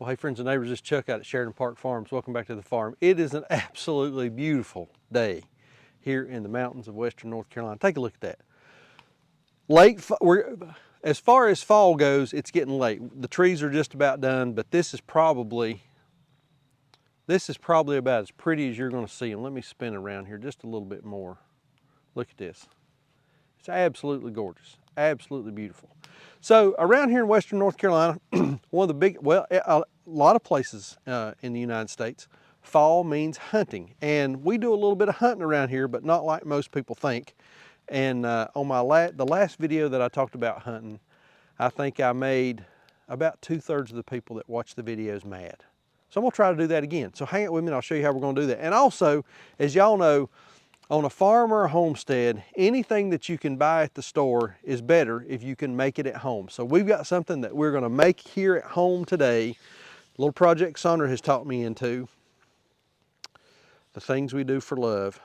people. Hey friends and neighbors, this is Chuck out at Sheridan Park Farms. Welcome back to the farm. It is an absolutely beautiful day here in the mountains of western North Carolina. Take a look at that. As far as fall goes, it's getting late. The trees are just about done, but this is probably about as pretty as you're going to see them. Let me spin around here just a little bit more. Look at this. It's absolutely gorgeous, absolutely beautiful. So around here in western North Carolina, one of the big, well, a lot of places in the United States, fall means hunting. And we do a little bit of hunting around here, but not like most people think. And on the last video that I talked about hunting, I think I made about 2/3 of the people that watch the videos mad. So I'm gonna try to do that again. So hang out with me and I'll show you how we're gonna do that. And also, as y'all know, on a farm or a homestead, anything that you can buy at the store is better if you can make it at home. So we've got something that we're gonna make here at home today. A little project Saundra has taught me into. The things we do for love.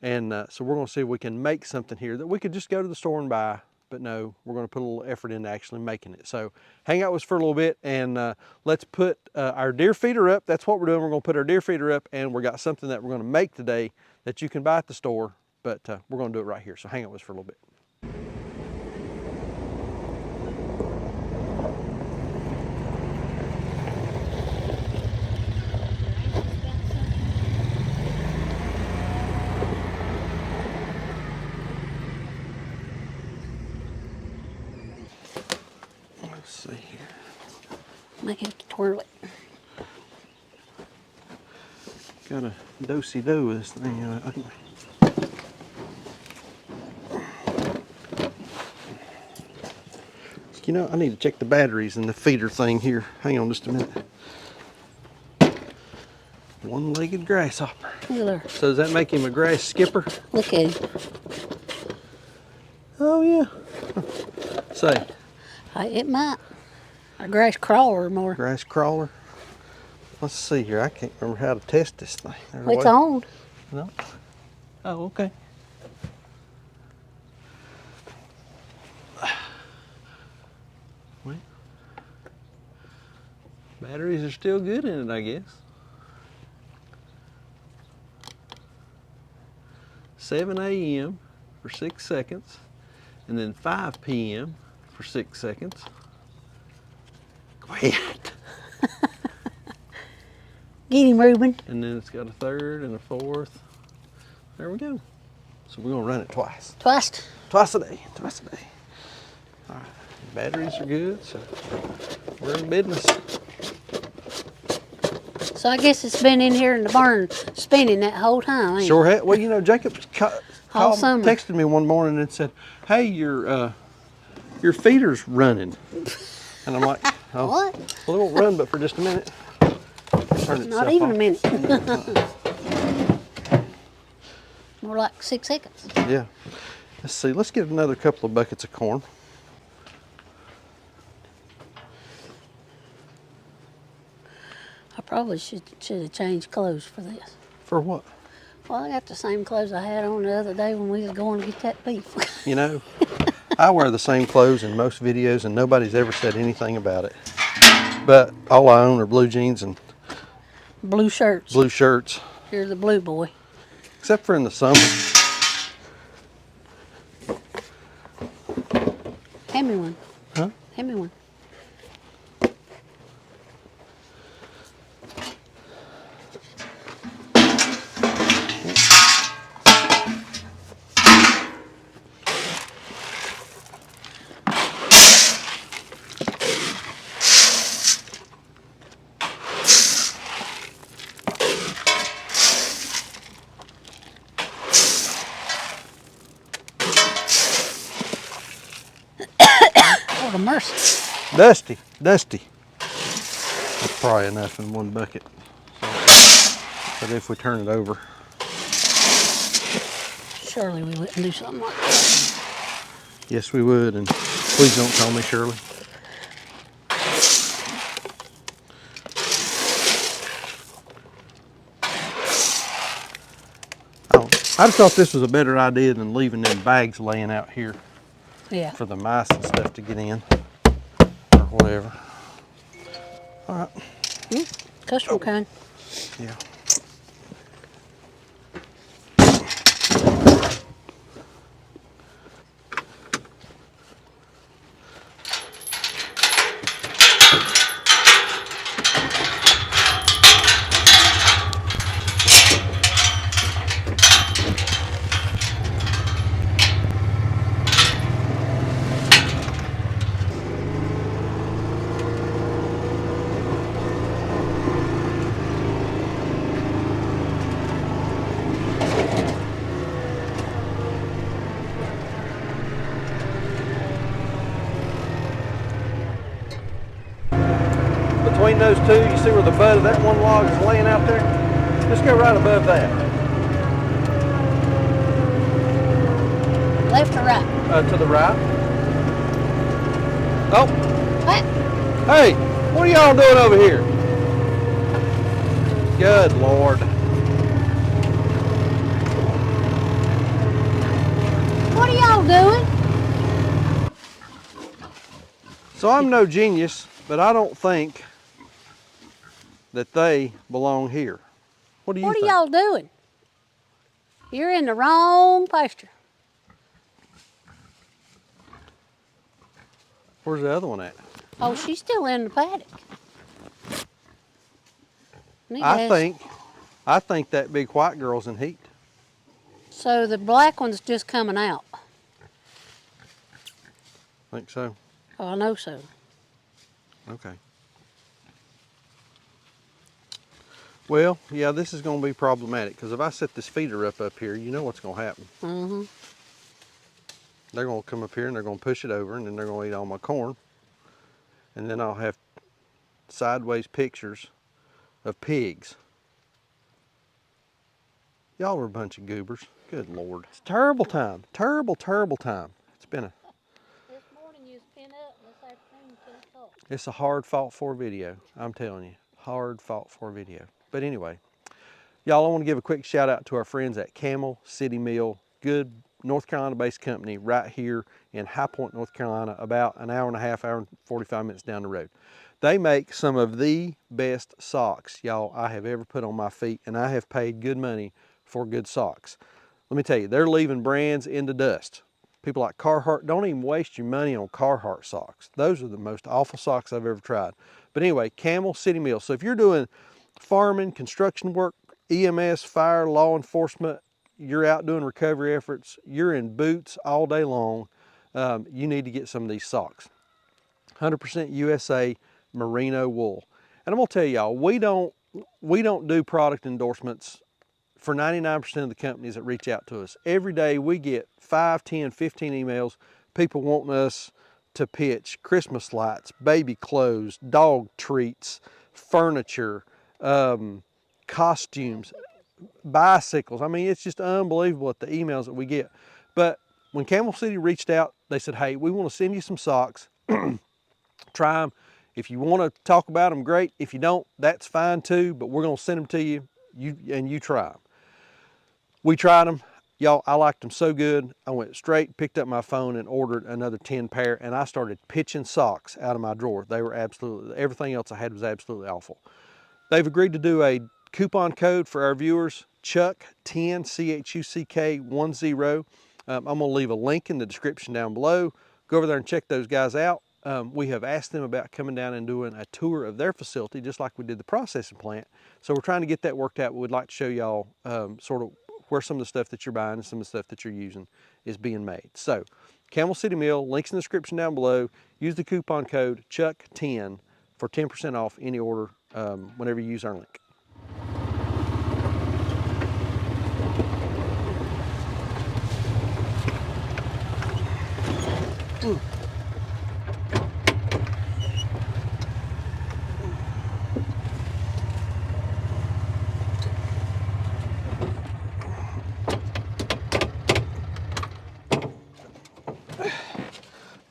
And so we're gonna see if we can make something here that we could just go to the store and buy, but no, we're gonna put a little effort into actually making it. So hang out with us for a little bit and let's put our deer feeder up. That's what we're doing. We're gonna put our deer feeder up and we got something that we're gonna make today that you can buy at the store, but we're gonna do it right here. So hang out with us for a little bit. Let's see here. Might have to twirl it. Got a do-si-do with this thing. You know, I need to check the batteries in the feeder thing here. Hang on just a minute. One-legged grasshopper. Look. So does that make him a grass skipper? Look at him. Oh yeah. Say. It might. A grass crawler more. Grass crawler. Let's see here. I can't remember how to test this thing. It's on. No? Oh, okay. Well, batteries are still good in it, I guess. 7 a.m. for 6 seconds, and then 5 p.m. for 6 seconds. Quiet. Get him, Reuben. And then it's got a third and a fourth. There we go. So we're gonna run it twice. Twice? Twice a day, twice a day. All right, batteries are good, so we're in business. So I guess it's been in here in the barn spinning that whole time, ain't Sure had. Well, you know, Jacob texted me one morning and said, "Hey, your feeder's running," and I'm like, "Oh, what? Well, it won't run, but for just a minute." Not even a minute. More like 6 seconds. Yeah. Let's see. Let's get another couple of buckets of corn. I probably should have changed clothes for this. For what? Well, I got the same clothes I had on the other day when we was going to get that beef. You know, I wear the same clothes in most videos and nobody's ever said anything about it. But all I own are blue jeans and blue shirts. Blue shirts. You're the blue boy. Except for in the summer. Hand me one. Huh? Hand me one. What a mercy. Dusty. That's probably enough in one bucket. But if we turn it over. Surely we wouldn't do something like that. Yes, we would, and please don't call me Shirley. I just thought this was a better idea than leaving them bags laying out here. Yeah. For the mice and stuff to get in, or whatever. All right. Custom kind. Yeah. Between those two, you see where the butt of that one log is laying out there? Just go right above that. Left or right? To the right. Oh, What? hey, what are y'all doing over here? Good Lord. What are y'all doing? So I'm no genius, but I don't think that they belong here. What do you What are think? y'all doing? You're in the wrong pasture. Where's the other one at? Oh, she's still in the paddock. Need to ask. I think that big white girl's in heat. So the black one's just coming out. Think so. Oh, I know so. Okay. Well, yeah, this is going to be problematic because if I set this feeder up here, you know what's going to happen. Mm-hmm. They're going to come up here and they're going to push it over and then they're going to eat all my corn. And then I'll have sideways pictures of pigs. Y'all are a bunch of goobers. Good Lord. It's a terrible time. Terrible, terrible time. It's been a... This morning you was pinned up and this afternoon you can't talk. It's a hard fought for video. I'm telling you. Hard fought for video. But anyway, y'all, I want to give a quick shout out to our friends at Camel City Mill. Good North Carolina based company right here in High Point, North Carolina, about an hour and a half, hour and 45 minutes down the road. They make some of the best socks, y'all, I have ever put on my feet, and I have paid good money for good socks. Let me tell you, they're leaving brands in the dust. People like Carhartt, don't even waste your money on Carhartt socks. Those are the most awful socks I've ever tried. But anyway, Camel City Mill. So if you're doing farming, construction work, EMS, fire, law enforcement, you're out doing recovery efforts, you're in boots all day long, you need to get some of these socks. 100% USA merino wool. And I'm gonna tell y'all, we don't do product endorsements for 99% of the companies that reach out to us. Every day we get 5, 10, 15 emails, people wanting us to pitch Christmas lights, baby clothes, dog treats, furniture, costumes, bicycles. I mean, it's just unbelievable at the emails that we get. But when Camel City reached out, they said, hey, we want to send you some socks. Try them. If you want to talk about them, great. If you don't, that's fine too, but we're going to send them to you, you try them. We tried them. Y'all, I liked them so good. I went straight, picked up my phone and ordered another 10 pair, and I started pitching socks out of my drawer. They were absolutely, everything else I had was absolutely awful. They've agreed to do a coupon code for our viewers, Chuck10, CHUCK10. I'm going to leave a link in the description down below. Go over there and check those guys out. We have asked them about coming down and doing a tour of their facility, just like we did the processing plant. So we're trying to get that worked out. We'd like to show y'all sort of where some of the stuff that you're buying and some of the stuff that you're using is being made. So Camel City Mill, links in the description down below. Use the coupon code Chuck10 for 10% off any order whenever you use our link.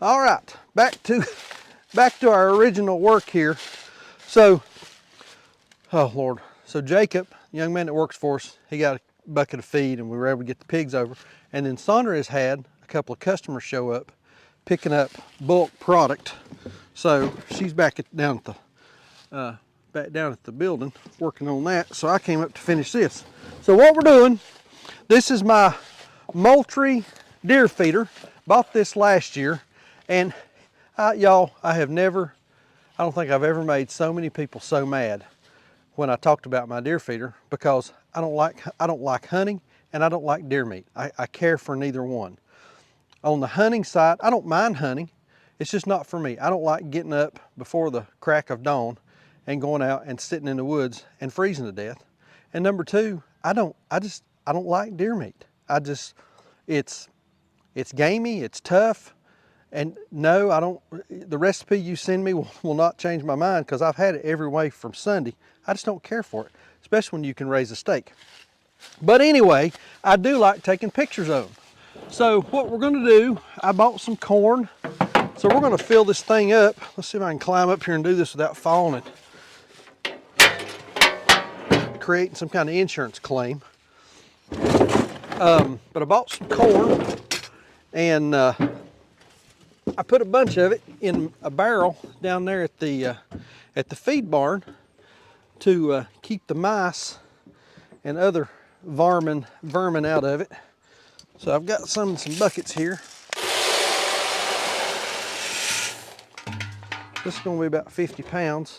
All right, back to our original work here. So, oh Lord. So Jacob, the young man that works for us, he got a bucket of feed and we were able to get the pigs over. And then Saundra has had a couple of customers show up picking up bulk product. So she's back down at the back down at the building working on that, so I came up to finish this. So what we're doing, this is my Moultrie Deer feeder. Bought this last year, and y'all, I don't think I've ever made so many people so mad when I talked about my deer feeder, because I don't like hunting and I don't like deer meat. I care for neither one. On the hunting side, I don't mind hunting. It's just not for me. I don't like getting up before the crack of dawn and going out and sitting in the woods and freezing to death. And number two, I don't like deer meat. It's gamey, it's tough. And no, I don't, the recipe you send me will not change my mind, because I've had it every way from Sunday. I just don't care for it, especially when you can raise a steak. But anyway, I do like taking pictures of them. So what we're gonna do, I bought some corn. So we're gonna fill this thing up. Let's see if I can climb up here and do this without falling and creating some kind of insurance claim. But I bought some corn, and I put a bunch of it in a barrel down there at the feed barn to keep the mice and other vermin out of it. So I've got some buckets here. This is going to be about 50 pounds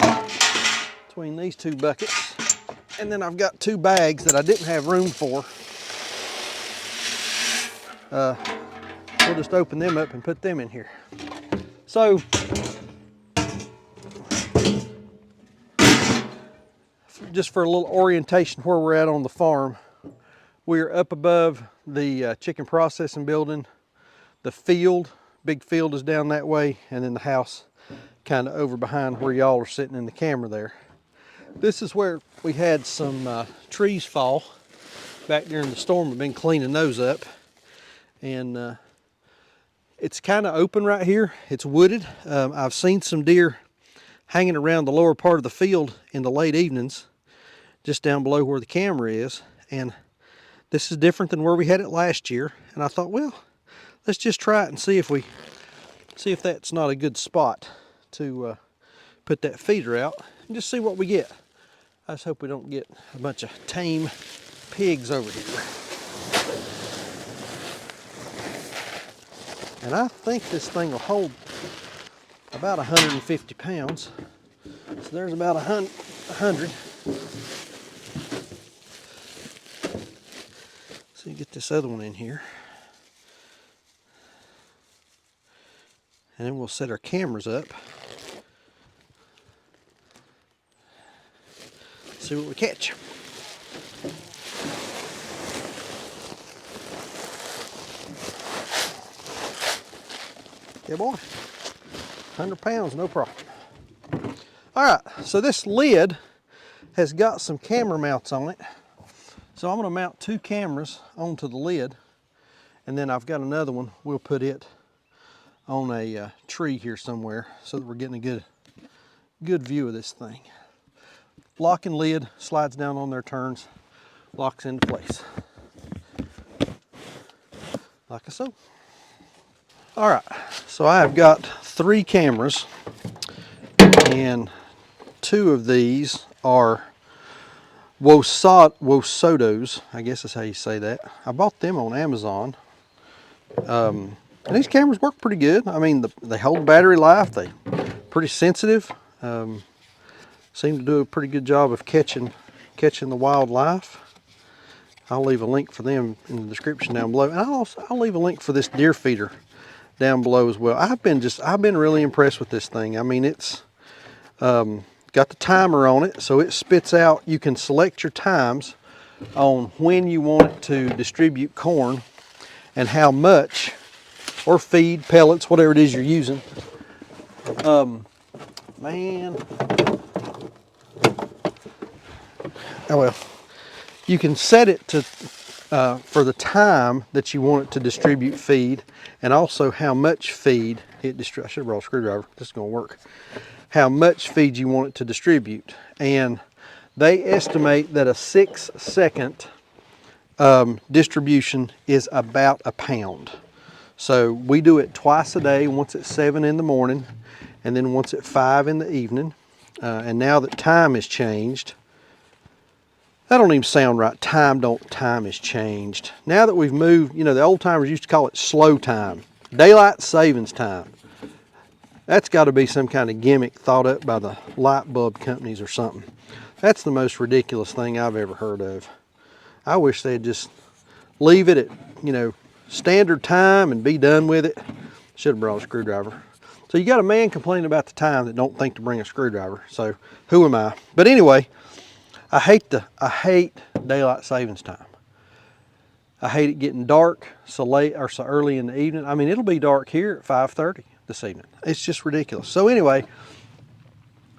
between these two buckets. And then I've got 2 bags that I didn't have room for. We'll just open them up and put them in here. So, just for a little orientation where we're at on the farm, we're up above the chicken processing building. The field, big field, is down that way, and then the house kind of over behind where y'all are sitting in the camera there. This is where we had some trees fall back during the storm. We've been cleaning those up, and it's kind of open right here. It's wooded. I've seen some deer hanging around the lower part of the field in the late evenings, just down below where the camera is. And this is different than where we had it last year. And I thought, well, let's just try it and see if that's not a good spot to put that feeder out, and just see what we get. I just hope we don't get a bunch of tame pigs over here. And I think this thing will hold about 150 pounds. So there's about 100. So you get this other one in here. And then we'll set our cameras up. See what we catch. Yeah, boy. 100 pounds, no problem. All right, so this lid has got some camera mounts on it. So I'm gonna mount 2 cameras onto the lid, and then I've got another one. We'll put it on a tree here somewhere so that we're getting a good view of this thing. Lock and lid slides down on their turns, locks into place. Like so. All right, so I have got 3 cameras, and 2 of these are Wosodos, I guess that's how you say that. I bought them on Amazon. And these cameras work pretty good. I mean, they hold battery life. They're pretty sensitive. Seem to do a pretty good job of catching the wildlife. I'll leave a link for them in the description down below. And I'll leave a link for this deer feeder down below as well. I've been really impressed with this thing. I mean, it's got the timer on it, so it spits out. You can select your times on when you want it to distribute corn and how much, or feed, pellets, whatever it is you're using. Man. Oh well. You can set it to for the time that you want it to distribute feed, and also how much feed it distributes. I should have brought a screwdriver. This is going to work. How much feed you want it to distribute. And they estimate that a 6-second distribution is about a pound. So we do it twice a day, once at 7 in the morning and then once at 5 in the evening. and now that time has changed, that don't even sound right. Time has changed. Now that we've moved, you know, the old timers used to call it slow time, daylight savings time. That's got to be some kind of gimmick thought up by the light bulb companies or something. That's the most ridiculous thing I've ever heard of. I wish they'd just leave it at, you know, standard time and be done with it. Should have brought a screwdriver. So you got a man complaining about the time that don't think to bring a screwdriver. So who am I? But anyway, I hate daylight savings time. I hate it getting dark so late or so early in the evening. I mean, it'll be dark here at 5:30 this evening. It's just ridiculous. So anyway,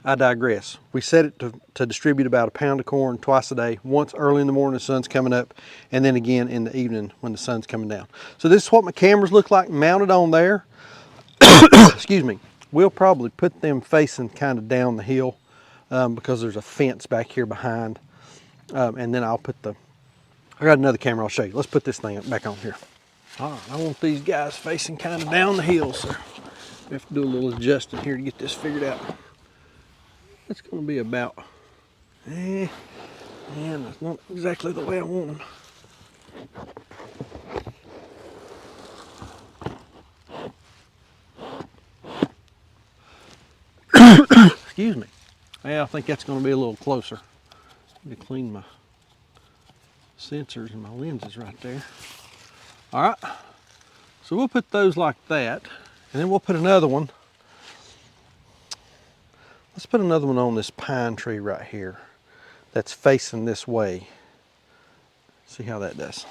I digress. We set it to distribute about a pound of corn twice a day, once early in the morning, the sun's coming up, and then again in the evening when the sun's coming down. So this is what my cameras look like mounted on there. Excuse me. We'll probably put them facing kind of down the hill because there's a fence back here behind. And then I'll put I got another camera I'll show you. Let's put this thing back on here. All right, I want these guys facing kind of down the hill, so we have to do a little adjusting here to get this figured out. It's going to be about, man, that's not exactly the way I want them. Excuse me. Yeah, I think that's going to be a little closer. I need to clean my sensors and my lenses right there. All right, so we'll put those like that, and then we'll put another one. Let's put another one on this pine tree right here that's facing this way. See how that does.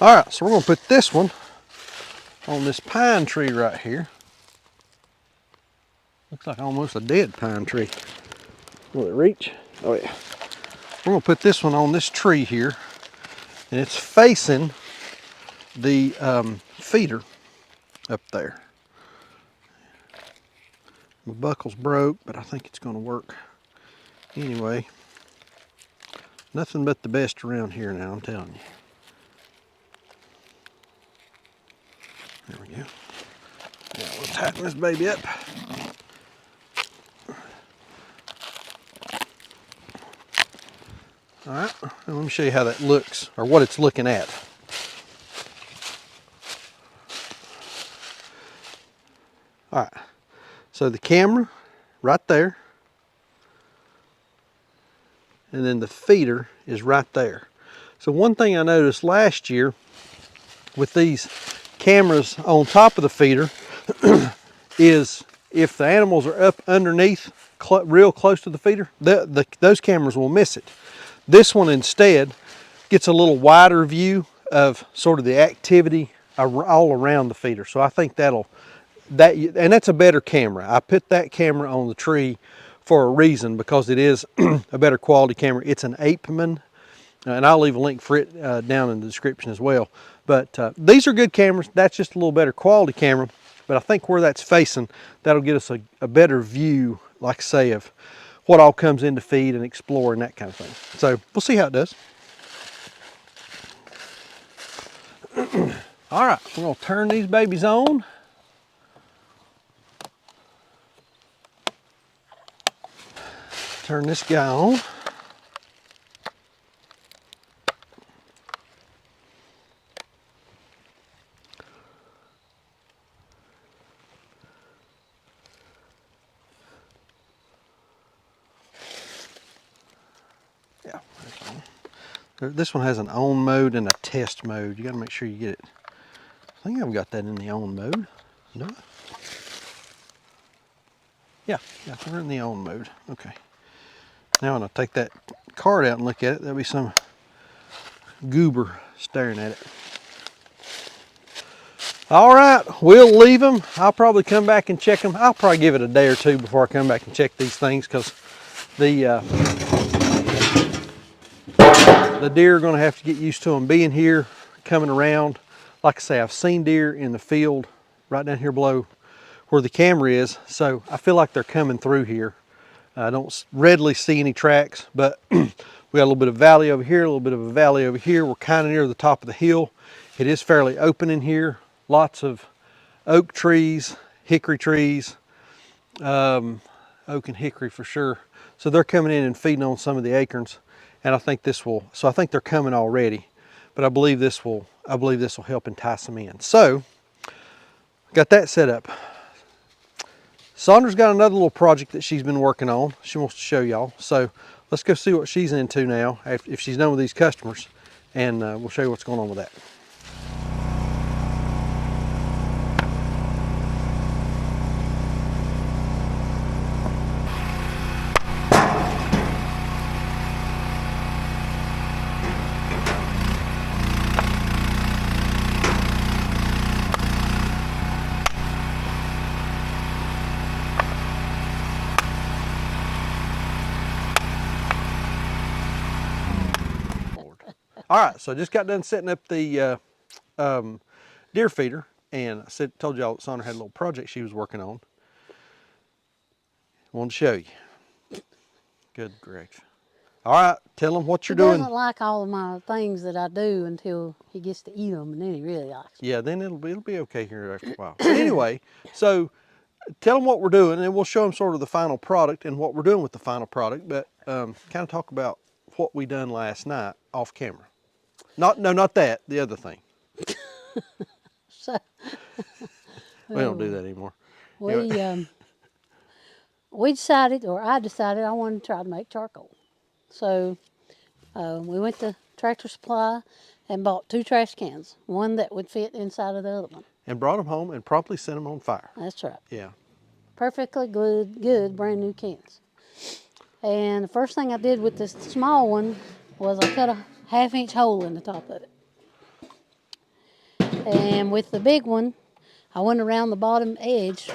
All right, so we're gonna put this one on this pine tree right here. Looks like almost a dead pine tree. Will it reach? Oh yeah. We're gonna put this one on this tree here, and it's facing the feeder up there. My buckle's broke, but I think it's gonna work. Anyway, nothing but the best around here now, I'm telling you. There we go. Now we'll tighten this baby up. All right, and let me show you how that looks, or what it's looking at. All right, so the camera right there, and then the feeder is right there. So one thing I noticed last year with these cameras on top of the feeder is if the animals are up underneath real close to the feeder, those cameras will miss it. This one instead gets a little wider view of sort of the activity all around the feeder. So I think and that's a better camera. I put that camera on the tree for a reason, because it is a better quality camera. It's an Apeman, and I'll leave a link for it down in the description as well. But these are good cameras. That's just a little better quality camera. But I think where that's facing, that'll get us a better view, like I say, of what all comes in to feed and explore and that kind of thing. So we'll see how it does. All right, we're gonna turn these babies on. Turn this guy on. Yeah, this one has an on mode and a test mode. You got to make sure you get it. I think I've got that in the on mode. Do I? Yeah, we're in the on mode. Okay. Now when I take that card out and look at it, there'll be some goober staring at it. All right, we'll leave them. I'll probably come back and check them. I'll probably give it a day or two before I come back and check these things, because the deer are going to have to get used to them being here, coming around. Like I say, I've seen deer in the field right down here below where the camera is, so I feel like they're coming through here. I don't readily see any tracks, but we got a little bit of valley over here, a little bit of a valley over here. We're kind of near the top of the hill. It is fairly open in here. Lots of oak trees, hickory trees, oak and hickory for sure. So they're coming in and feeding on some of the acorns, and I think this will. So I think they're coming already, but I believe this will help entice them in. So got that set up. Saundra's got another little project that she's been working on. She wants to show y'all. So let's go see what she's into now, if she's done with these customers, and we'll show you what's going on with that. All right, so I just got done setting up the deer feeder, and I told y'all that Saundra had a little project she was working on. Wanted to show you. Good grief. All right, tell them what you're doing. He doesn't like all of my things that I do until he gets to eat them, and then he really likes them. Yeah, then it'll be okay here after a while. But anyway, so tell them what we're doing, and we'll show them sort of the final product and what we're doing with the final product, but kind of talk about what we done last night off camera. Not that, the other thing. So, We don't do that anymore. we decided, or I decided, I wanted to try to make charcoal. So we went to Tractor Supply and bought 2 trash cans, one that would fit inside of the other one. And brought them home and promptly set them on fire. That's right. Yeah. Perfectly good brand new cans. And the first thing I did with this small one was I cut a 1/2-inch hole in the top of it. And with the big one, I went around the bottom edge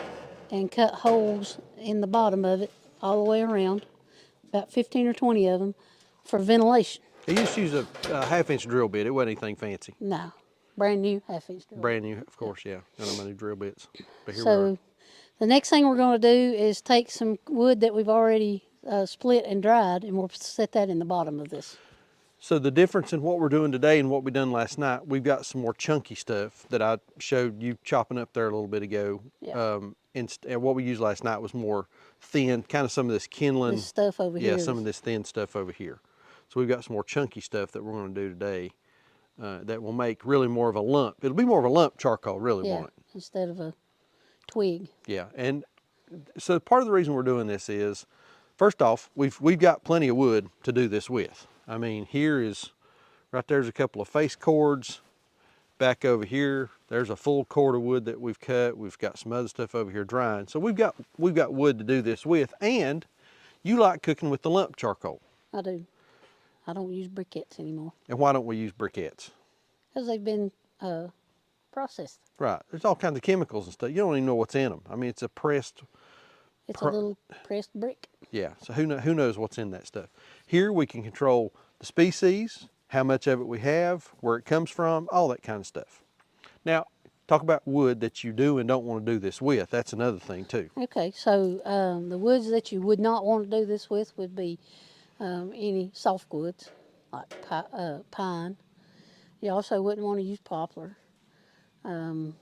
and cut holes in the bottom of it all the way around, about 15 or 20 of them, for ventilation. You used to use a 1/2-inch drill bit. It wasn't anything fancy. No, brand new 1/2-inch drill. Brand new, of course, yeah. None of my new drill bits. But here we So are. the next thing we're going to do is take some wood that we've already split and dried, and we'll set that in the bottom of this. So the difference in what we're doing today and what we done last night, we've got some more chunky stuff that I showed you chopping up there a little bit ago. Yeah. And what we used last night was more thin, kind of some of this kindling. This stuff over here. Yeah, some of this thin stuff over here. So we've got some more chunky stuff that we're going to do today that will make really more of a lump. It'll be more of a lump charcoal, really, won't it? Instead of a twig. Yeah, and so part of the reason we're doing this is, first off, we've got plenty of wood to do this with. I mean, right there's a couple of face cords. Back over here, there's a full cord of wood that we've cut. We've got some other stuff over here drying. So we've got wood to do this with, and you like cooking with the lump charcoal. I do. I don't use briquettes anymore. And why don't we use briquettes? Because they've been processed. Right, there's all kinds of chemicals and stuff. You don't even know what's in them. I mean, it's a pressed. It's a little pressed brick. Yeah, so who knows what's in that stuff. Here we can control the species, how much of it we have, where it comes from, all that kind of stuff. Now, talk about wood that you do and don't want to do this with. That's another thing too. Okay, so the woods that you would not want to do this with would be any softwoods, like pine. You also wouldn't want to use poplar. You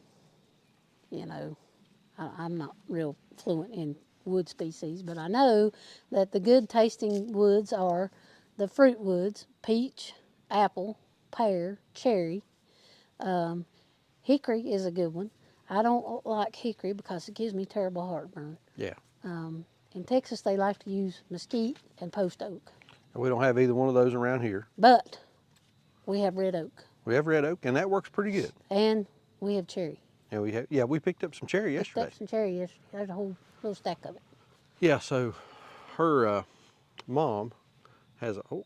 know, I'm not real fluent in wood species, but I know that the good tasting woods are the fruit woods: peach, apple, pear, cherry. Hickory is a good one. I don't like hickory because it gives me terrible heartburn. Yeah. In Texas, they like to use mesquite and post oak. We don't have either one of those around here. But we have red oak. We have red oak, and that works pretty good. And we have cherry. And we picked up some cherry yesterday. Picked up some cherry yesterday. There's a whole little stack of it. Yeah, so her mom has well,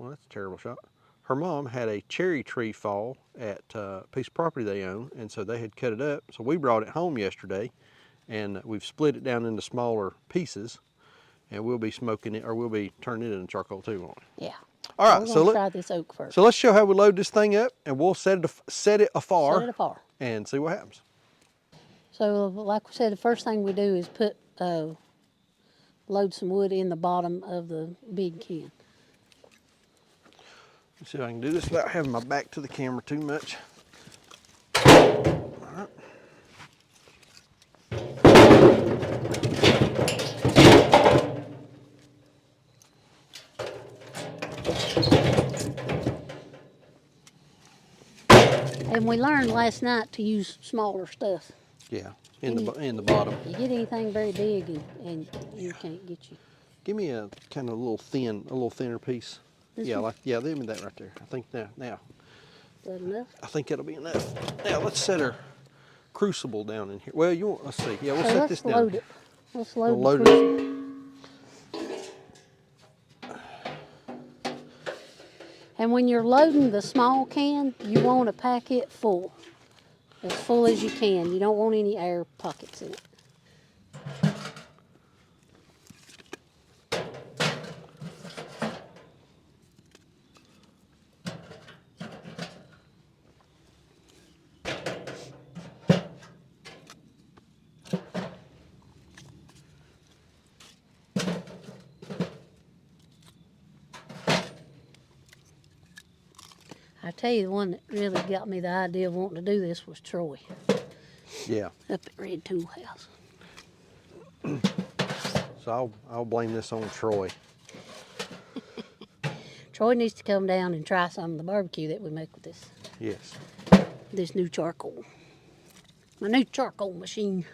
that's a terrible shot. Her mom had a cherry tree fall at a piece of property they own, and so they had cut it up. So we brought it home yesterday, and we've split it down into smaller pieces, and we'll be smoking it, or we'll be turning it into charcoal too, won't we? Yeah. All right, We're so gonna try this oak first. So let's show how we load this thing up, and we'll set it afar. Set it afar. And see what happens. So, like we said, the first thing we do is load some wood in the bottom of the big can. Let's see if I can do this without having my back to the camera too much. All right. And we learned last night to use smaller stuff. Yeah, in the bottom. You get anything very big and you can't get you. Give me a kind of a little thinner piece. This Yeah, one? give me that right there. I think now. Is that enough? I think that'll be enough. Now let's set our crucible down in here. Well, let's see. Yeah, we'll So set this down. Load it. Let's load We'll the load it. crucible. And when you're loading the small can, you want to pack it full. As full as you can. You don't want any air pockets in it. I tell you, the one that really got me the idea of wanting to do this was Troy. Yeah. Up at Red Tool House. So I'll blame this on Troy. Troy needs to come down and try some of the barbecue that we make with Yes. this new charcoal. My new charcoal machine.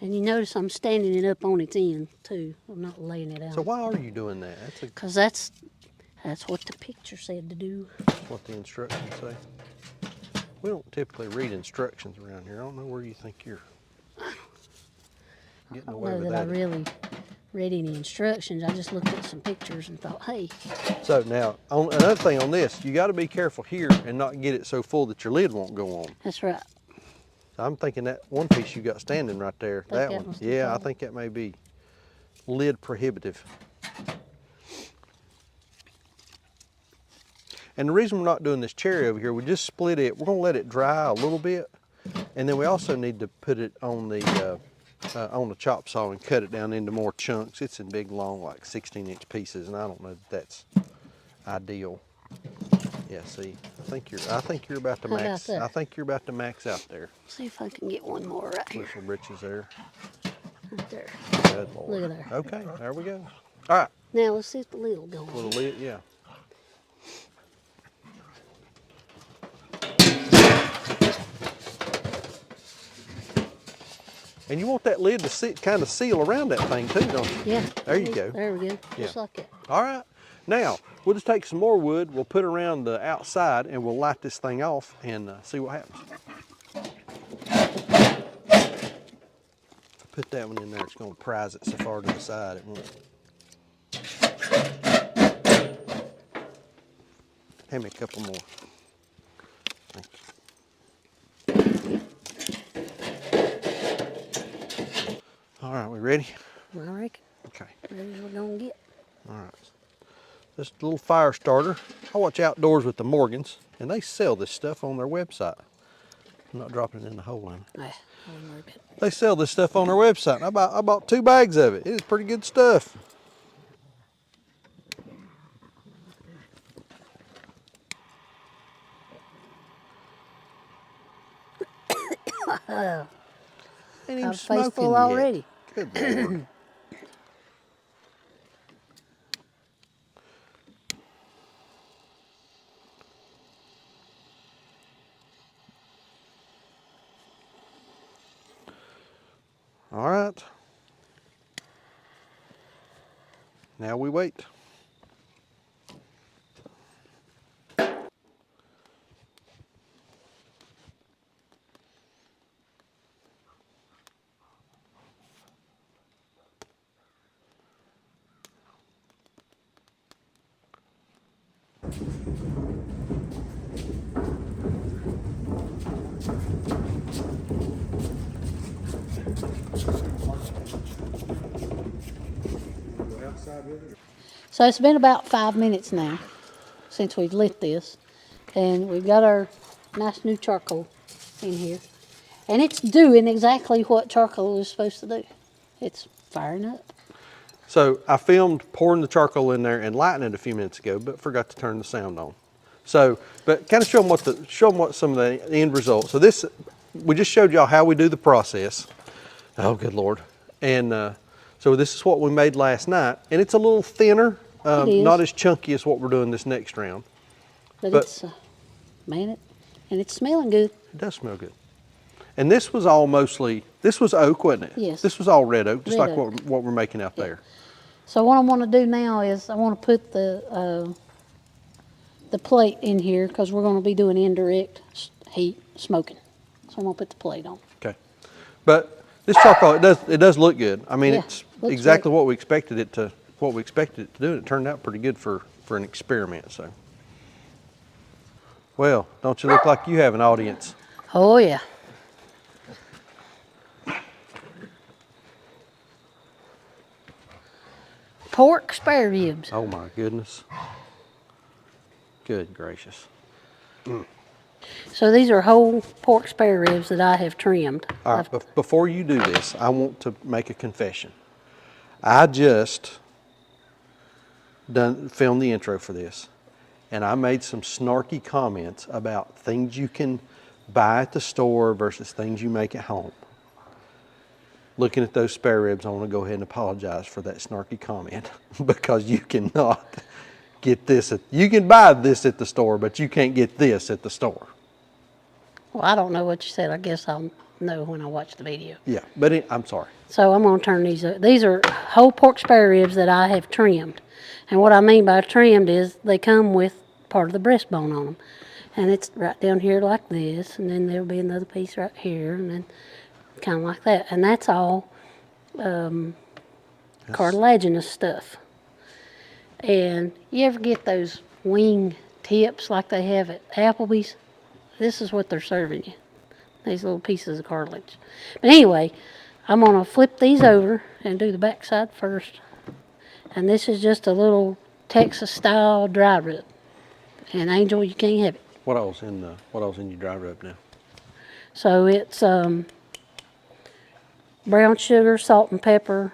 And you notice I'm standing it up on its end too. I'm not laying it out. So why are you doing that? Because that's what the picture said to do. What the instructions say. We don't typically read instructions around here. I don't know where you think you're getting I away don't know with that I that. really read any instructions. I just looked at some pictures and thought, hey, So now, another thing on this, you got to be careful here and not get it so full that your lid won't go on. that's right. So I'm thinking that one piece you got standing right there, Think that that one. one's too Yeah, I tall. think that may be lid prohibitive. And the reason we're not doing this cherry over here, we just split it. We're gonna let it dry a little bit, and then we also need to put it on the chop saw and cut it down into more chunks. It's in big, long, like 16-inch pieces, and I don't know if that's ideal. Yeah, see, I think you're about to How about max. that? I think you're about to max out there. See if I can get one more right here. Little britches there. Right there. Good Lord. Look at there. Okay, there we go. All right, Now let's see if the lid will go on. little lid, yeah. And you want that lid to sit, kind of seal around that thing too, don't you? Yeah. There you go. There we go. Yeah. Just like that. All right. Now, we'll just take some more wood, we'll put it around the outside, and we'll light this thing off and see what happens. Put that one in there, it's going to prise it so far to the side it won't. Hand me a couple more. Thank you. All right, we ready? I reckon. Okay. Ready as we're going to get. All right. This little fire starter. I watch Outdoors with the Morgans, and they sell this stuff on their website. I'm not dropping it in the hole in it. I wouldn't worry about it. They sell this stuff on their website. I bought 2 bags of it. It is pretty good stuff. Ain't even Got a face smoking full yet. already. Good Lord. All right. Now we wait. So it's been about 5 minutes now since we've lit this. And we've got our nice new charcoal in here. And it's doing exactly what charcoal is supposed to do. It's firing up. So I filmed pouring the charcoal in there and lighting it a few minutes ago, but forgot to turn the sound on. So, but kind of show them what some of the end result. So this, we just showed y'all how we do the process. Oh, good Lord. And so this is what we made last night. And it's a little thinner, It is. not as chunky as what we're doing this next round. But But- it's, man, and it's smelling good. It does smell good. And this was all mostly, this was oak, wasn't it? Yes. This was all red oak, just Red like oak. what we're making out there. So what I want to do now is I want to put the plate in here because we're going to be doing indirect heat smoking. So I'm going to put the plate on. Okay. But this charcoal, it does look good. I mean, Yeah, it's looks exactly good. what we expected it to do. And it turned out pretty good for an experiment. So, well, don't you look like you have an audience? Oh yeah. Pork spare ribs. Oh my goodness. Good gracious. So these are whole pork spare ribs that I have trimmed. All right, before you do this, I want to make a confession. I just filmed the intro for this, and I made some snarky comments about things you can buy at the store versus things you make at home. Looking at those spare ribs, I want to go ahead and apologize for that snarky comment because you cannot get this. You can buy this at the store, but you can't get this at the store. Well, I don't know what you said. I guess I'll know when I watch the video. Yeah, but I'm sorry. So I'm going to turn these up. These are whole pork spare ribs that I have trimmed. And what I mean by trimmed is they come with part of the breastbone on them. And it's right down here like this, and then there'll be another piece right here, and then kind of like that. And that's all cartilaginous stuff. And you ever get those wing tips like they have at Applebee's? This is what they're serving you, these little pieces of cartilage. But anyway, I'm going to flip these over and do the back side first. And this is just a little Texas-style dry rub. And Angel, you can't have it. What else in your dry rub now? So it's brown sugar, salt and pepper,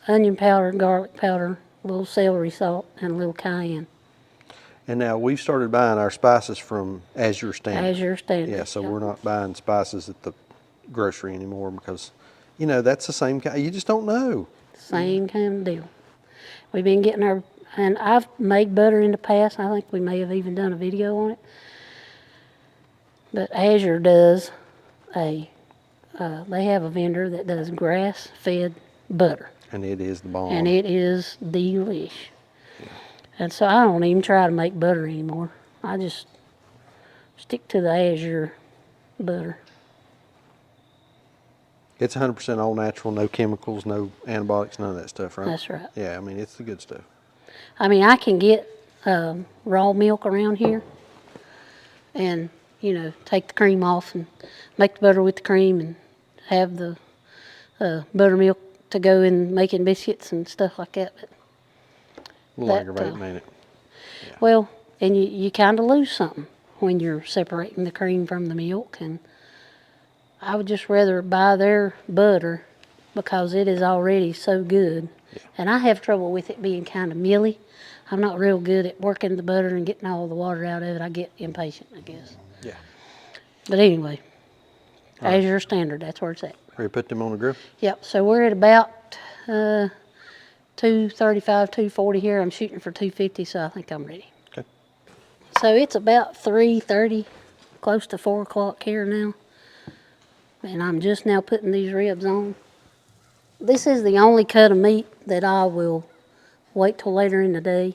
onion powder, garlic powder, a little celery salt, and a little cayenne. And now we've started buying our spices from Azure Standard. Azure Standard. Yeah, so yep. we're not buying spices at the grocery anymore because, you know, that's the same kind. You just don't know. Same kind of deal. We've been getting our, and I've made butter in the past. I think we may have even done a video on it. But Azure does they have a vendor that does grass-fed butter. And it is the bomb. And it is delish. Yeah. And so I don't even try to make butter anymore. I just stick to the Azure butter. It's 100% all natural, no chemicals, no antibiotics, none of that stuff, right? That's right. Yeah, I mean, it's the good stuff. I mean, I can get raw milk around here and, you know, take the cream off and make the butter with the cream and have the buttermilk to go in making biscuits and stuff like that. But A little aggravating, ain't it? Yeah. Well, and you kind of lose something when you're separating the cream from the milk. And I would just rather buy their butter because it is already so good. Yeah. And I have trouble with it being kind of mealy. I'm not real good at working the butter and getting all the water out of it. I get impatient, I guess. Yeah. But anyway, right. Azure Standard, that's where it's at. Ready to put them on the grill? Yep, so we're at about 235, 240 here. I'm shooting for 250, so I think I'm ready. Okay. So it's about 3:30, close to 4 o'clock here now. And I'm just now putting these ribs on. This is the only cut of meat that I will wait till later in the day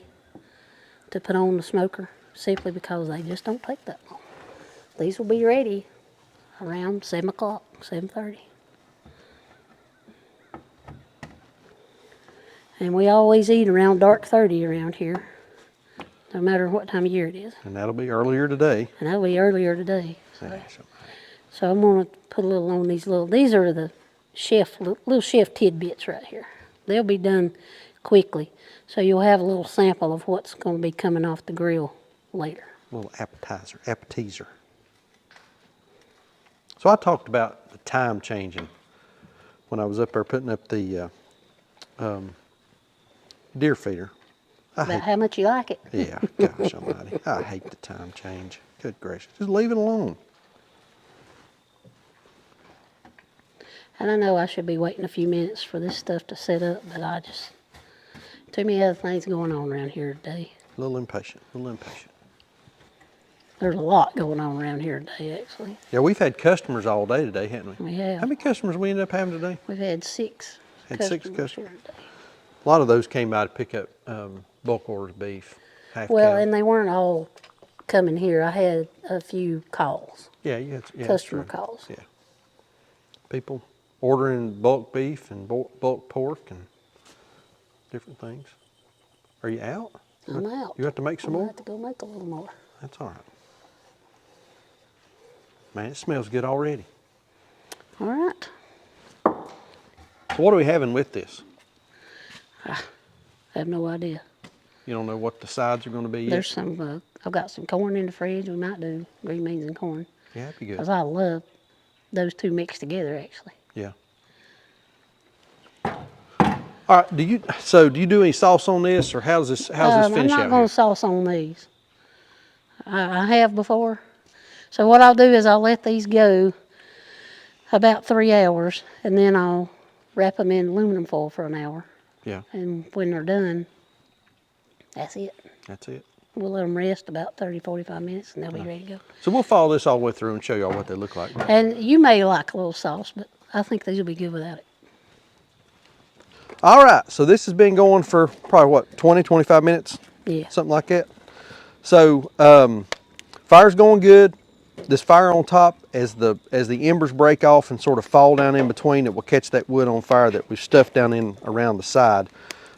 to put on the smoker, simply because they just don't take that long. These will be ready around 7 o'clock, 7:30. And we always eat around dark 30 around here, no matter what time of year it is. And that'll be earlier today. And that'll be earlier today. Yeah, so I'm going to put a little on these these are the little chef tidbits right here. They'll be done quickly. So you'll have a little sample of what's going to be coming off the grill later. A little appetizer. So I talked about the time changing when I was up there putting up the deer feeder. about how much you like it. Yeah, gosh almighty. I hate the time change. Good gracious. Just leave it alone. And I know I should be waiting a few minutes for this stuff to set up, but too many other things going on around here today. A little impatient, a little impatient. There's a lot going on around here today, actually. Yeah, we've had customers all day today, haven't we? We have. How many customers we ended up having today? We've had six Six customers customers. here today. A lot of those came by to pick up bulk orders of beef. Half Well, cow. and they weren't all coming here. I had a few calls, Yeah, yeah, that's customer true. calls. Yeah. People ordering bulk beef and bulk pork and different things. Are you out? I'm out. You have to make some I'm more? have to go make a little more. That's all right. Man, it smells good already. All right. So what are we having with this? I have no idea. You don't know what the sides are going to be yet? There's some, I've got some corn in the fridge. We might do green beans and corn. Yeah, that'd be good. Because I love those two mixed together, actually. Yeah. All right. Do you do any sauce on this, or how's this finish I'm not out going here? to sauce on these. I have before. So what I'll do is I'll let these go about 3 hours, and then I'll wrap them in aluminum foil for an hour. Yeah, And when they're done, that's it. that's it. We'll let them rest about 30, 45 minutes, and they'll be ready to go. So we'll follow this all the way through and show y'all what they look like. And you may like a little sauce, but I think these will be good without it. All right. So this has been going for probably what, 20, 25 minutes, Yeah. something like that. So fire's going good. This fire on top, as the embers break off and sort of fall down in between, it will catch that wood on fire that we've stuffed down in around the side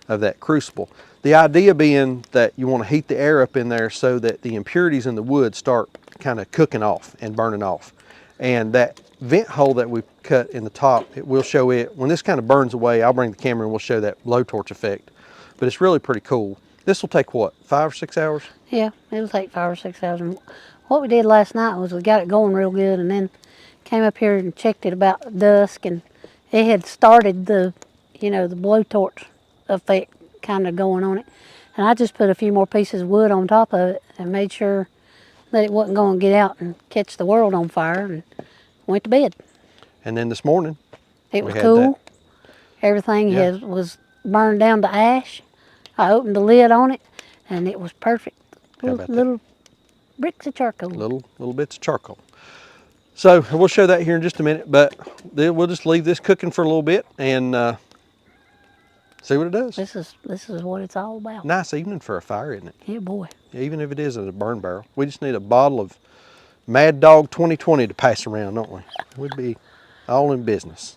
of that crucible. The idea being that you want to heat the air up in there so that the impurities in the wood start kind of cooking off and burning off. And that vent hole that we cut in the top, it will show it. When this kind of burns away, I'll bring the camera and we'll show that blowtorch effect. But it's really pretty cool. This will take what, 5 or 6 hours? Yeah, it'll take 5 or 6 hours. And what we did last night was we got it going real good, and then came up here and checked it about dusk, and it had started the blowtorch effect kind of going on it. And I just put a few more pieces of wood on top of it and made sure that it wasn't going to get out and catch the world on fire, and went to bed. And then this morning, It was had cool. Everything Yeah. was burned down to ash. I opened the lid on it, and it was perfect. How about that? Little bricks of charcoal. little bits of charcoal. So we'll show that here in just a minute, but then we'll just leave this cooking for a little bit and see what it does. This is what it's all about. Nice evening for a fire, isn't it? Yeah, boy. Even if it is in a burn barrel. We just need a bottle of Mad Dog 2020 to pass around, don't we? We'd be all in business.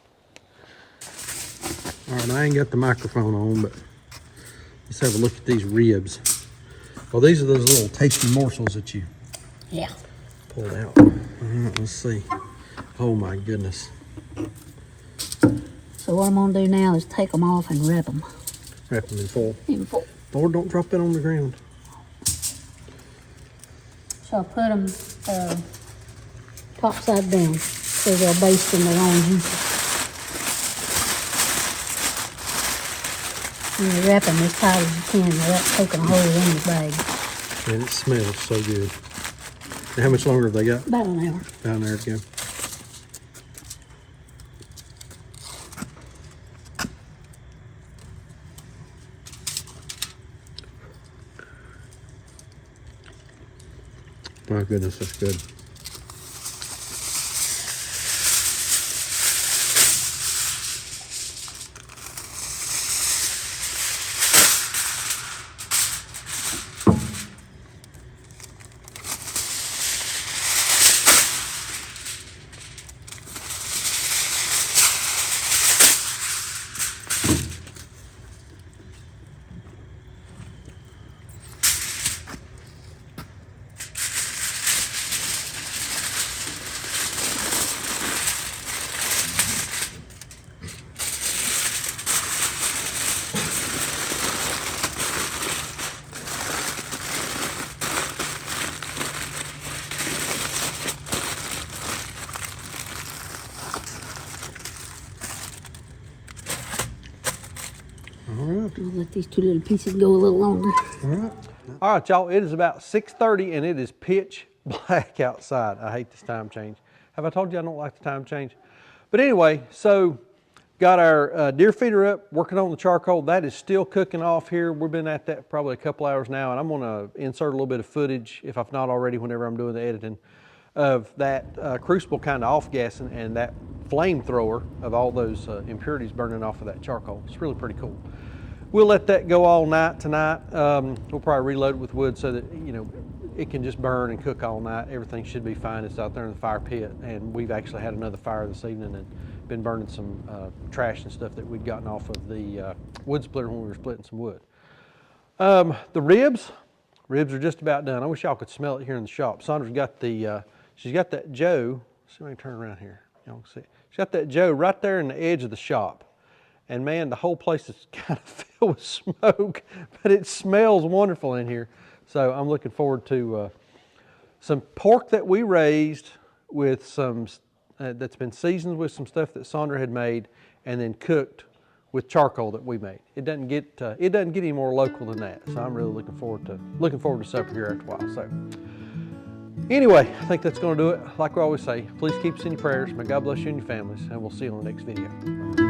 All right, I ain't got the microphone on, but let's have a look at these ribs. Well, these are those little tasty morsels that you Yeah. pulled out. Let's see. Oh my goodness. So what I'm gonna do now is take them off and wrap them Wrap them in foil. in foil. Lord, don't drop that on the ground. So I put them top side down so they'll baste in their own juices. And you wrap them as tight as you can without poking a hole in the bag. And it smells so good. And how much longer have they got? About an hour. Down there to go. My goodness, that's good. let these two little pieces go a little longer. All right, y'all, it is about 6:30 and it is pitch black outside. I hate this time change. Have I told you I don't like the time change? But anyway, so got our deer feeder up, working on the charcoal. That is still cooking off here. We've been at that probably a couple hours now, and I'm gonna insert a little bit of footage, if I've not already, whenever I'm doing the editing, of that crucible kind of off-gassing and that flamethrower of all those impurities burning off of that charcoal. It's really pretty cool. We'll let that go all night tonight. We'll probably reload it with wood so that, you know, it can just burn and cook all night. Everything should be fine. It's out there in the fire pit, and we've actually had another fire this evening and been burning some trash and stuff that we'd gotten off of the wood splitter when we were splitting some wood. The ribs are just about done. I wish y'all could smell it here in the shop. Saundra's got the, she's got that Joe. Let's see if I can turn around here. Y'all can see. She's got that Joe right there in the edge of the shop. And man, the whole place is kind of filled with smoke, but it smells wonderful in here. So I'm looking forward to some pork that we raised with some, that's been seasoned with some stuff that Saundra had made and then cooked with charcoal that we made. It doesn't get any more local than that. So I'm really looking forward to supper here after a while. So anyway, I think that's going to do it. Like we always say, please keep us in your prayers. May God bless you and your families, and we'll see you on the next video.